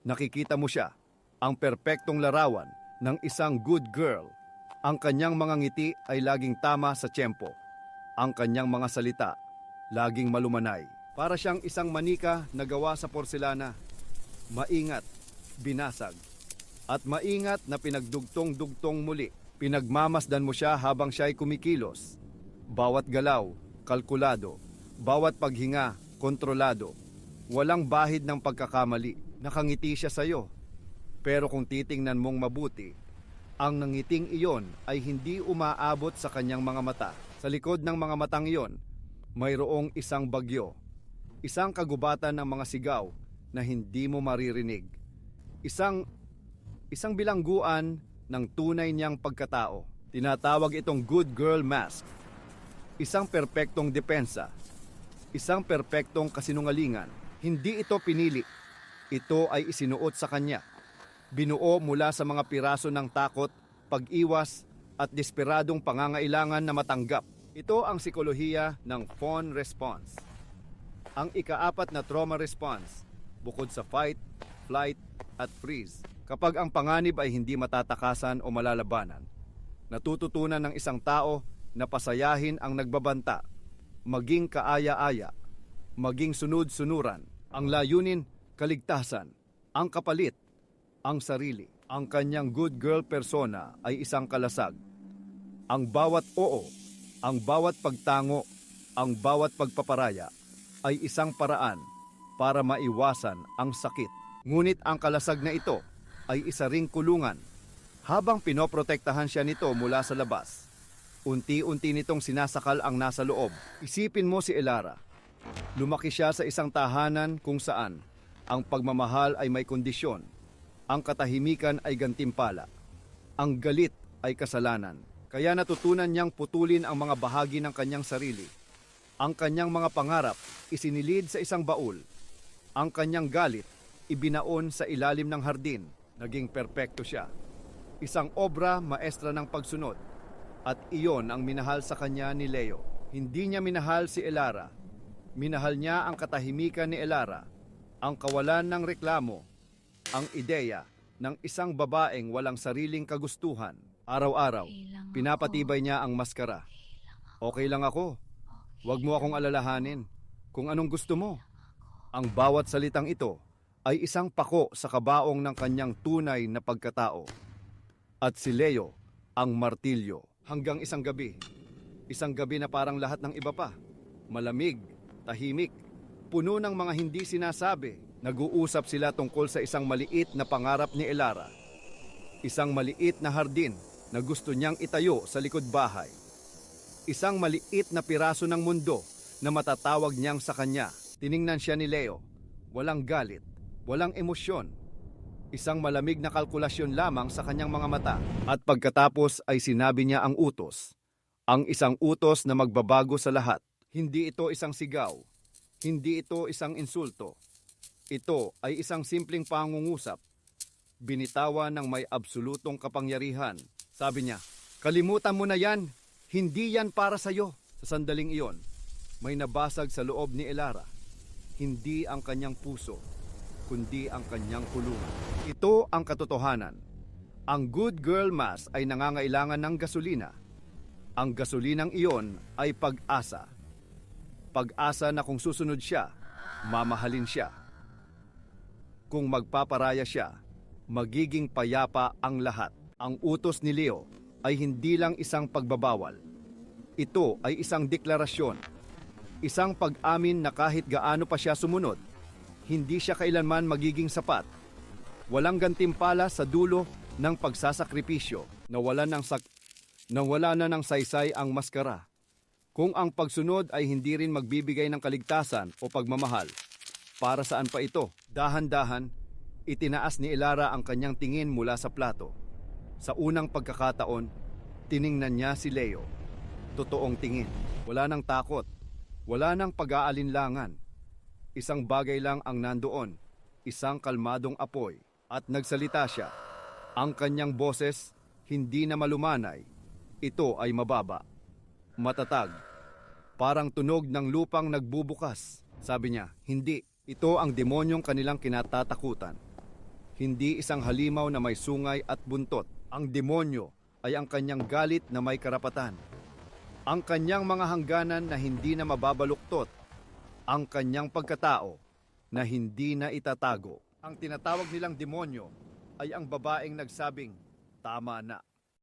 Nakikita mo siya, ang perpektong larawan ng isang good girl. Ang kanyang mga ngiti ay laging tama sa tiyempo. Ang kanyang mga salita, laging malumanay. Para siyang isang manika na gawa sa porselana. Maingat, binasag. At maingat na pinagdugtong-dugtong muli. Pinagmamasdan mo siya habang siya'y kumikilos. Bawat galaw, kalkulado. Bawat paghinga, kontrolado. Walang bahid ng pagkakamali. Nakangiti siya sa'yo. Pero kung titingnan mong mabuti, ang nangiting iyon ay hindi umaabot sa kanyang mga mata. Sa likod ng mga matang iyon, mayroong isang bagyo. Isang kagubatan ng mga sigaw na hindi mo maririnig. Isang bilangguan ng tunay niyang pagkatao. Tinatawag itong good girl mask. Isang perpektong depensa. Isang perpektong kasinungalingan. Hindi ito pinili. Ito ay isinuot sa kanya. Binuo mula sa mga piraso ng takot, pag-iwas at desperadong pangangailangan na matanggap. Ito ang sikolohiya ng fawn response. Ang ikaapat na trauma response, bukod sa fight, flight at freeze. Kapag ang panganib ay hindi matatakasan o malalabanan, natututunan ng isang tao na pasayahin ang nagbabanta, maging kaaya-aya, maging sunod-sunuran. Ang layunin, kaligtasan. Ang kapalit, ang sarili. Ang kanyang good girl persona ay isang kalasag. Ang bawat oo, ang bawat pagtango, ang bawat pagpaparaya ay isang paraan para maiwasan ang sakit. Ngunit ang kalasag na ito ay isa ring kulungan. Habang pinoprotektahan siya nito mula sa labas, unti-unti nitong sinasakal ang nasa loob. Isipin mo si Elara. Lumaki siya sa isang tahanan kung saan ang pagmamahal ay may kondisyon. Ang katahimikan ay gantimpala. Ang galit ay kasalanan. Kaya natutunan niyang putulin ang mga bahagi ng kanyang sarili. Ang kanyang mga pangarap isinilid sa isang baul. Ang kanyang galit ibinaon sa ilalim ng hardin. Naging perpekto siya. Isang obra maestra ng pagsunod. At iyon ang minahal sa kanya ni Leo. Hindi niya minahal si Elara. Minahal niya ang katahimikan ni Elara. Ang kawalan ng reklamo. Ang ideya ng isang babaeng walang sariling kagustuhan. Araw-araw, pinapatibay niya ang maskara. Okay lang ako. Huwag mo akong alalahanin kung anong gusto mo. Ang bawat salitang ito ay isang pako sa kabaong ng kanyang tunay na pagkatao. At si Leo, ang martilyo. Hanggang isang gabi na parang lahat ng iba pa. Malamig, tahimik, puno ng mga hindi sinasabi. Nag-uusap sila tungkol sa isang maliit na pangarap ni Elara. Isang maliit na hardin na gusto niyang itayo sa likod bahay. Isang maliit na piraso ng mundo na matatawag niyang sa kanya. Tiningnan siya ni Leo. Walang galit, walang emosyon. Isang malamig na kalkulasyon lamang sa kanyang mga mata. At pagkatapos ay sinabi niya ang utos. Ang isang utos na magbabago sa lahat. Hindi ito isang sigaw. Hindi ito isang insulto. Ito ay isang simpleng pangungusap. Binitawan ng may absolutong kapangyarihan. Sabi niya, kalimutan mo na yan. Hindi yan para sa'yo. Sa sandaling iyon, may nabasag sa loob ni Elara. Hindi ang kanyang puso, kundi ang kanyang kulungan. Ito ang katotohanan. Ang good girl mask ay nangangailangan ng gasolina. Ang gasolinang iyon ay pag-asa. Pag-asa na kung susunod siya, mamahalin siya. Kung magpaparaya siya, magiging payapa ang lahat. Ang utos ni Leo ay hindi lang isang pagbabawal. Ito ay isang deklarasyon. Isang pag-amin na kahit gaano pa siya sumunod, hindi siya kailanman magiging sapat. Walang gantimpala sa dulo ng pagsasakripisyo. Nawala na ng saysay ang maskara. Kung ang pagsunod ay hindi rin magbibigay ng kaligtasan o pagmamahal, para saan pa ito? Dahan-dahan, itinaas ni Elara ang kanyang tingin mula sa plato. Sa unang pagkakataon, tiningnan niya si Leo. Totoong tingin. Wala nang takot. Wala nang pag-aalinlangan. Isang bagay lang ang nandoon. Isang kalmadong apoy. At nagsalita siya. Ang kanyang boses, hindi na malumanay. Ito ay mababa. Matatag. Parang tunog ng lupang nagbubukas. Sabi niya, hindi. Ito ang demonyong kanilang kinatatakutan. Hindi isang halimaw na may sungay at buntot. Ang demonyo ay ang kanyang galit na may karapatan. Ang kanyang mga hangganan na hindi na mababaluktot. Ang kanyang pagkatao na hindi na itatago. Ang tinatawag nilang demonyo ay ang babaeng nagsabing, "Tama na."